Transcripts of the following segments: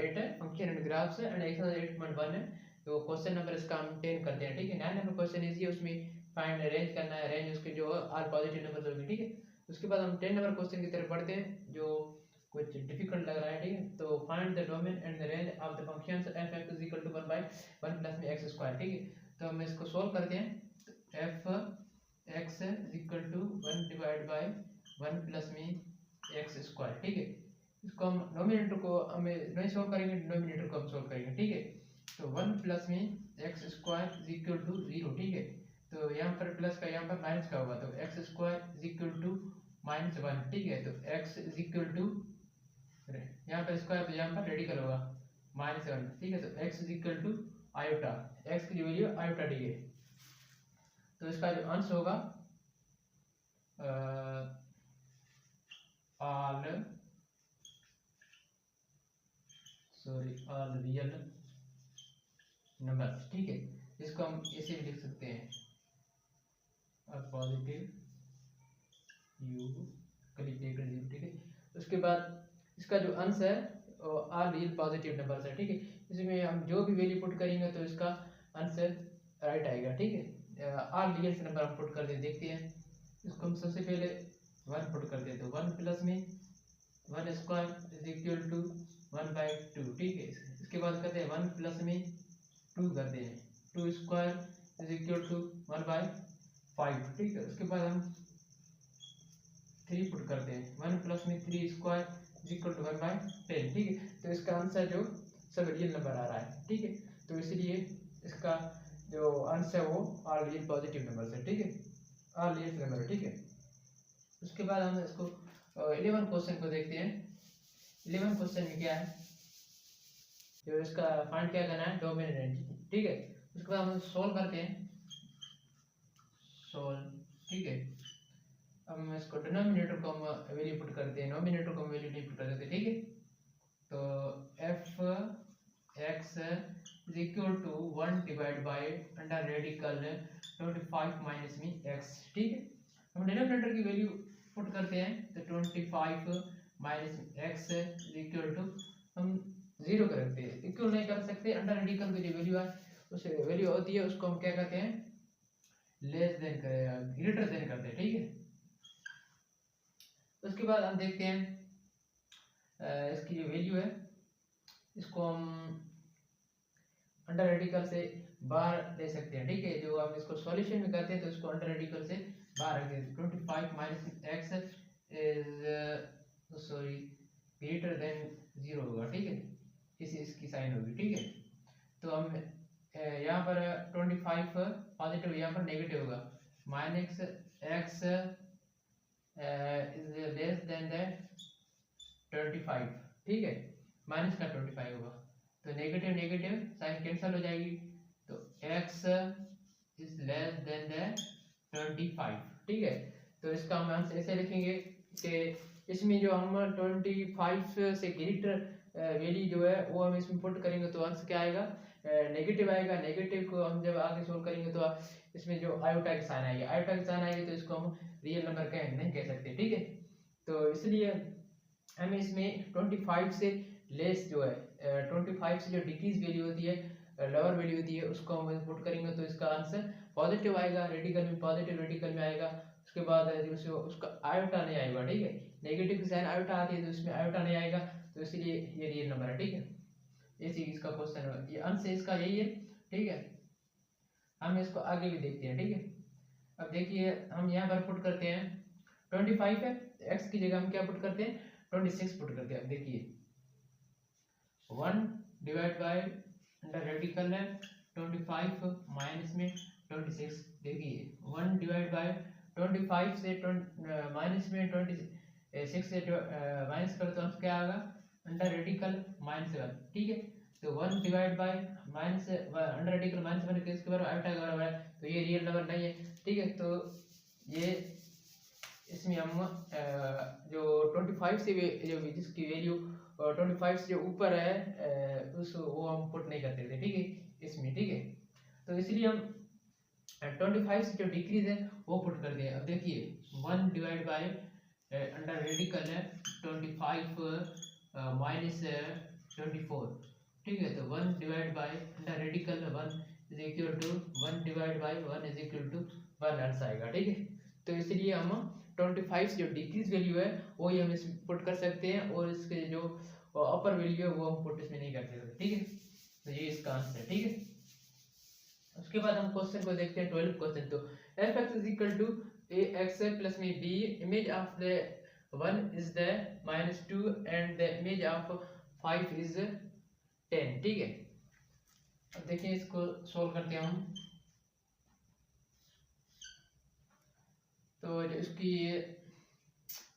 8 है function and graphs है and exercise 8.1 है। तो क्वेश्चन नंबर इसका हम 10 करते हैं, ठीक है। 9 नंबर क्वेश्चन इजी है, उसमें फाइंड रेंज करना है, रेंज उसके जो आर पॉजिटिव नंबर होगी, ठीक है। उसके बाद हम 10 नंबर क्वेश्चन की तरफ बढ़ते हैं जो कुछ डिफिकल्ट लग रहा है, ठीक है। तो find the domain and the range of the functions f x is equal to 1 by 1 plus में x स्क्वायर, ठीक है। तो हम इसको सॉल्व करते हैं। f x is equal to 1 divide by 1 plus में x स्क्वायर, ठीक है। इसको हम नोमिनेटर को हमें नहीं सॉल्व करेंगे, डिनोमिनेटर को हम सॉल्व करेंगे, ठीक है। तो 1 प्लस में x square is equal to 0, ठीक है। तो यहाँ पर प्लस का यहाँ पर माइनस का होगा, तो x square is equal to -1, ठीक है। तो x इज इक्वल टू यहाँ पर स्क्वायर, तो यहाँ पर रेडिकल होगा -1, ठीक है। तो x is equal to iota, x की जो वैल्यू आयोटा डी है। तो इसका जो अंश होगा ऑल रियल नंबर, ठीक है। इसको हम ऐसे भी लिख सकते हैं, पॉजिटिव यू क्लिक, ठीक है। उसके बाद इसका जो अंश है आर रियल पॉजिटिव नंबर है, ठीक है। इसमें हम जो भी वैल्यू पुट करेंगे तो इसका अंश राइट आएगा, ठीक है। आर रियल नंबर हम पुट कर दे, देखते हैं। इसको हम सबसे पहले 1 पुट कर देते हैं, तो 1 प्लस में 1 square is equal to 1 by 2, ठीक है। इसके बाद करते हैं 1 प्लस में 2 करते हैं, 2 square is equal to 1 by 5, ठीक है। उसके बाद हम 3 पुट करते हैं, 1 प्लस में 3 square is equal to 1 by 10, ठीक है। तो इसका आंसर जो सब रियल नंबर आ रहा है, ठीक है। तो इसलिए इसका जो आंसर है वो आर रियल पॉजिटिव नंबर है, ठीक है, आर रियल नंबर है, ठीक है। उसके बाद हम इसको 11 क्वेश्चन को देखते हैं। 11 क्वेश्चन में क्या है, जो इसका फाइंड क्या करना है, डोमेन रेंज, ठीक है। उसके बाद हम सोल्व करते हैं, सोल्व, ठीक है। हम इसको डिनोमिनेटर को हम वैल्यू पुट करते हैं, नोमिनेटर को हम वैल्यू नहीं पुट कर देते, ठीक है। तो f x is equal to 1 divide by under radical 25 minus में x, ठीक है। हम डिनोमिनेटर की वैल्यू पुट करते हैं, तो 25 minus x is equal to हम 0 कर सकते हैं, इक्वल नहीं कर सकते। अंडर रेडिकल की जो वैल्यू है उस वैल्यू होती है, उसको हम क्या कहते हैं, लेस देन ग्रेटर देन करते हैं, ठीक है। उसके बाद हम देखते हैं इसकी जो वैल्यू है इसको हम अंडर रेडिकल से बाहर ले सकते हैं, ठीक है। जो हम इसको सॉल्यूशन में करते हैं तो इसको अंडर रेडिकल से बाहर रखते हैं। 25 minus x is sorry greater than 0 होगा, ठीक है, इसकी साइन होगी, ठीक है। तो हम यहाँ पर 25 पॉजिटिव, यहाँ पर नेगेटिव होगा, minus x is less than 25, ठीक है, माइनस का 25 होगा, तो नेगेटिव नेगेटिव साइन कैंसिल हो जाएगी, तो x इज लेस देन 25, ठीक है। तो इसका हम आंसर ऐसे लिखेंगे कि इसमें जो हम 25 से ग्रेटर वैल्यू जो है वो हम इसमें पुट करेंगे तो आंसर क्या आएगा, नेगेटिव आएगा। नेगेटिव को हम जब आगे सोल्व करेंगे तो इसमें जो आयोटा की साइन आएगी, आयोटा की साइन आएगी तो इसको हम रियल नंबर नहीं कह सकते, ठीक है। तो इसलिए हमें इसमें 25 से लेस जो है 25 से जो डिक्रीज वैल्यू होती है, लोअर वैल्यू होती है, उसको हम पुट करेंगे तो इसका आंसर पॉजिटिव आएगा, रेडिकल में पॉजिटिव रेडिकल में आएगा। उसके बाद जो उसका आयोटा नहीं आएगा, ठीक है, नेगेटिव की साइन आयोटा आती है तो इसमें आयोटा नहीं आएगा, तो इसलिए ये रियल नंबर है, ठीक है। ऐसी इसका क्वेश्चन है, ये आंसर इसका यही है, ठीक है। हम इसको आगे भी देखते हैं, ठीक है। अब देखिए हम यहाँ पर पुट करते हैं 25 है, x की जगह हम क्या पुट करते हैं, 26 पुट करते हैं। अब देखिए 1 डिवाइड बाय अंडर रेडिकल है 25 माइनस में 26, देखिए 1 डिवाइड बाय 25 से माइनस में 26 से माइनस करो तो हम क्या आएगा, अंडर रेडिकल -1, ठीक है। तो 1 divide bye minus under radical -1 किसके बराबर, आयोटा के बराबर है, तो ये रियल नंबर नहीं है, ठीक है। तो ये इसमें हम जो 25 से जो जिसकी वैल्यू 25 से जो ऊपर है उस वो हम पुट नहीं करते थे, ठीक है, इसमें, ठीक है। तो इसलिए हम 25 से जो डिक्रीज है वो पुट कर दिया। अब देखिए 1 डिवाइड बाय अंडर रेडिकल है 25 माइनस 24, ठीक है। तो 1 divide by under radical 1 is equal to 1 divide by 1 is equal to 1 answer आएगा, ठीक है। तो इसलिए हम 25 से जो डिक्रीज वैल्यू है वही हम इसमें पुट कर सकते हैं, और इसके जो अपर वैल्यू है वो हम पुट इसमें नहीं कर सकते, ठीक है। तो ये इसका आंसर है, ठीक है। उसके बाद हम क्वेश्चन को देखते हैं 12 क्वेश्चन। तो F x is equal to A x plus में B, image of the 1 is the -2 and the image of 5 is 10, ठीक है। अब देखिए इसको सोल्व करते हैं हम। तो जो इसकी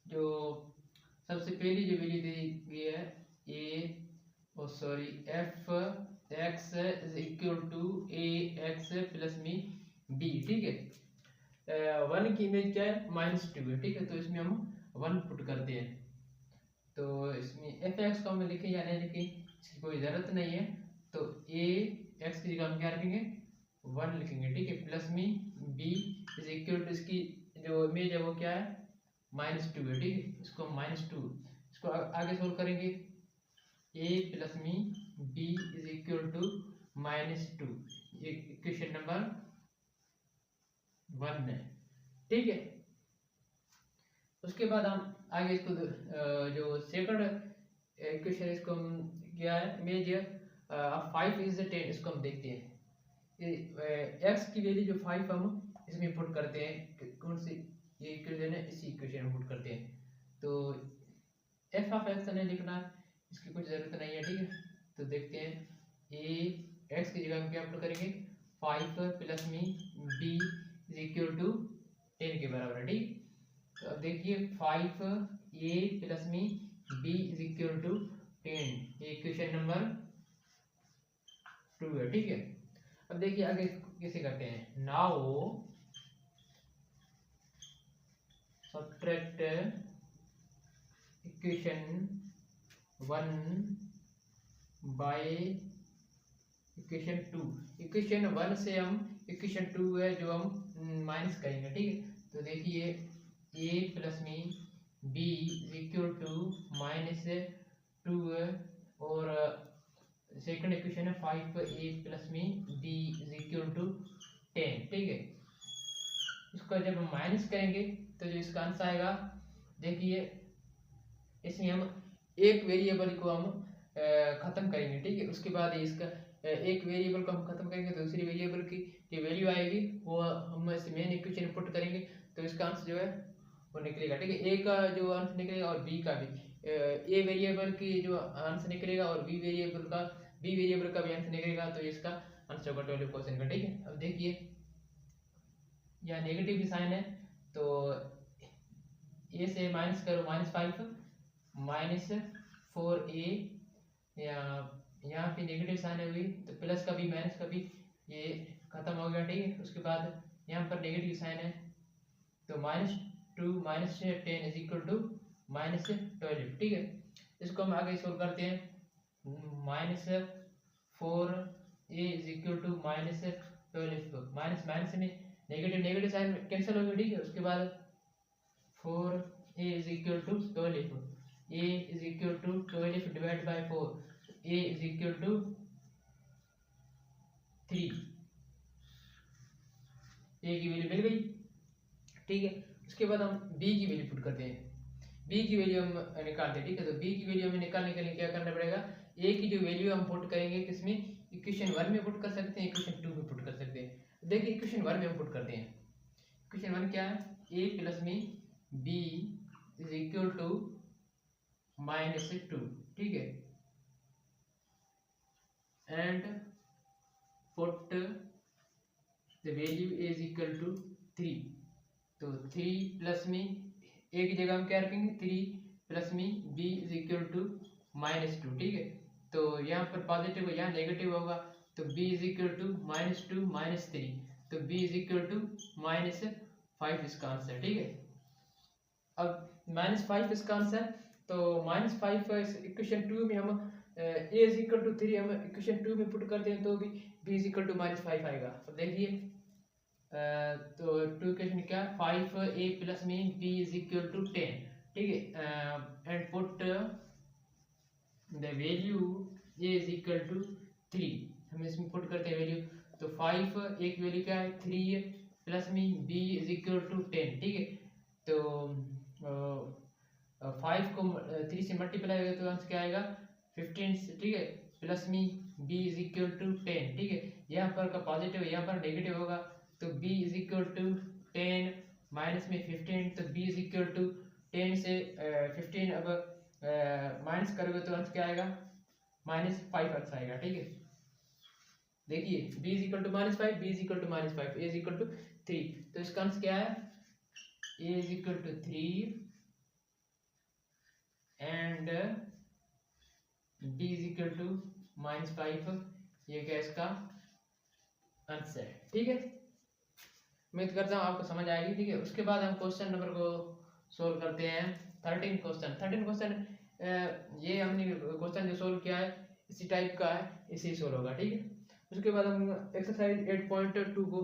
जो सबसे पहली जो वैल्यू दी गई है f x is equal to A x plus me b, ठीक है। 1 की इमेज क्या है -2 है, ठीक है। तो इसमें हम 1 पुट करते हैं। तो इसमें एफ एक्स को हम लिखे या नहीं लिखे इसकी कोई ज़रूरत नहीं है। तो ए एक्स की जगह हम क्या रखेंगे 1 लिखेंगे, ठीक है। Plus me B is equal to इसकी जो इमेज है वो क्या है -2 है, ठीक है। इसको हम -2 इसको आगे सोल्व करेंगे। A plus me B is equal to -2, ये इक्वेशन नंबर 1 है, ठीक है। उसके बाद हम आगे इसको जो सेकंड इक्वेशन इसको हम क्या है इमेज 5 इज 10, इसको हम देखते हैं। एक्स की वैल्यू जो 5 हम इसमें पुट करते हैं, कौन सी ये इक्वेशन है इसी इक्वेशन में पुट करते हैं। तो एफ ऑफ एक्स नहीं लिखना, इसकी कुछ ज़रूरत नहीं है, ठीक है। तो देखते हैं ए एक्स की जगह हम क्या पुट करेंगे 5 plus me B is equal to 10 के बराबर है, ठीक। तो अब देखिए 5 A plus me B is equal to 10, ये इक्वेशन नंबर 2 है, ठीक है। अब देखिए आगे कैसे करते हैं। Now subtract equation 1 by equation 2। Equation 1 से हम इक्वेशन 2 है जो हम माइनस करेंगे, ठीक है। तो देखिए A plus me B is equal to -2 और सेकंड इक्वेशन है 5 A plus me B is equal to 10, ठीक है। इसको जब हम माइनस करेंगे तो जो इसका आंसर आएगा देखिए इसमें हम एक वेरिएबल को हम खत्म करेंगे, ठीक है। उसके बाद इसका एक वेरिएबल को हम खत्म करेंगे तो दूसरी वेरिएबल की जो वैल्यू आएगी वो हम इस मेन इक्वेशन पुट करेंगे, तो इसका आंसर जो है वो निकलेगा, ठीक है। ए का जो आंसर निकलेगा और बी का भी, ए वेरिएबल की जो आंसर निकलेगा और बी वेरिएबल का भी आंसर निकलेगा। तो इसका आंसर होगा 12 क्वेश्चन का, ठीक है। अब देखिए यहाँ नेगेटिव की साइन है, तो ए से माइनस करो -5 -4a, यहाँ पे नेगेटिव साइन है हुई तो प्लस का भी माइनस का भी ये खत्म हो गया, ठीक है। उसके बाद यहाँ पर नेगेटिव साइन है तो -2 -10 इज इक्वल टू -12, ठीक है। इसको हम आगे सोल्व करते हैं। -4a is equal to -12, minus minus में नेगेटिव साइन कैंसिल हो गया, ठीक है। उसके बाद 4a is equal to 12, a is equal to 12 divide by 4, a is equal to 3, a की वैल्यू मिल गई, ठीक है। उसके बाद हम b की वैल्यू पुट करते हैं। b की वैल्यू हम निकालते हैं, ठीक है। तो b की वैल्यू हमें निकालने के लिए क्या करना पड़ेगा, a की जो वैल्यू हम पुट करेंगे किसमें इक्वेशन 1 में पुट कर सकते हैं, इक्वेशन 2 में पुट कर सकते हैं। देखिए इक्वेशन 1 में हम पुट करते हैं। इक्वेशन 1 क्या है a प्लस मी b इज इक्वल टू -2, ठीक है। And put the value is equal to 3, तो 3 प्लस मी ए की जगह हम क्या रखेंगे 3 plus me B is equal to -2, ठीक है। तो यहाँ पर पॉजिटिव यहाँ नेगेटिव होगा तो b इज इक्वल टू -2 -3, तो b इज इक्वल टू -5 इसका आंसर, ठीक है। अब -5 इसका आंसर, तो -5 इक्वेशन 2 में हम a इज इक्वल टू 3 हम इक्वेशन 2 में पुट करते हैं तो भी b इज इक्वल टू -5 आएगा। अब देखिए तो 2 इक्वेशन क्या 5a प्लस में b इज इक्वल टू 10, ठीक है। And put the value a is equal to 3, हम इसमें पुट करते हैं वैल्यू, तो 5 एक वैल्यू क्या है 3 है, प्लस में बी इज इक्वल टू 10, ठीक है। तो 5 को 3 से मल्टीप्लाई होगा तो आंसर क्या आएगा 15, ठीक है, प्लस में बी इज इक्वल टू 10, ठीक है। यहाँ पर का पॉजिटिव यहाँ पर नेगेटिव होगा, तो b is equal to 10 minus में 15, तो b इज इक्वल टू 10 से 15 अब माइनस करोगे तो आंसर क्या आएगा -5 आंसर आएगा, ठीक है। देखिए b is equal to -5, b is equal to -5, a is equal to 3, तो इसका आंसर क्या है a is equal to 3 and b is equal to -5, ये क्या इसका आंसर है, ठीक है। उम्मीद करता हूँ आपको समझ आएगी, ठीक है। उसके बाद हम क्वेश्चन नंबर को सोल्व करते हैं 13 क्वेश्चन। ये हमने क्वेश्चन जो सोल्व किया है इसी टाइप का है, इसी सोल्व होगा, ठीक है। उसके बाद हम एक्सरसाइज 8.2 को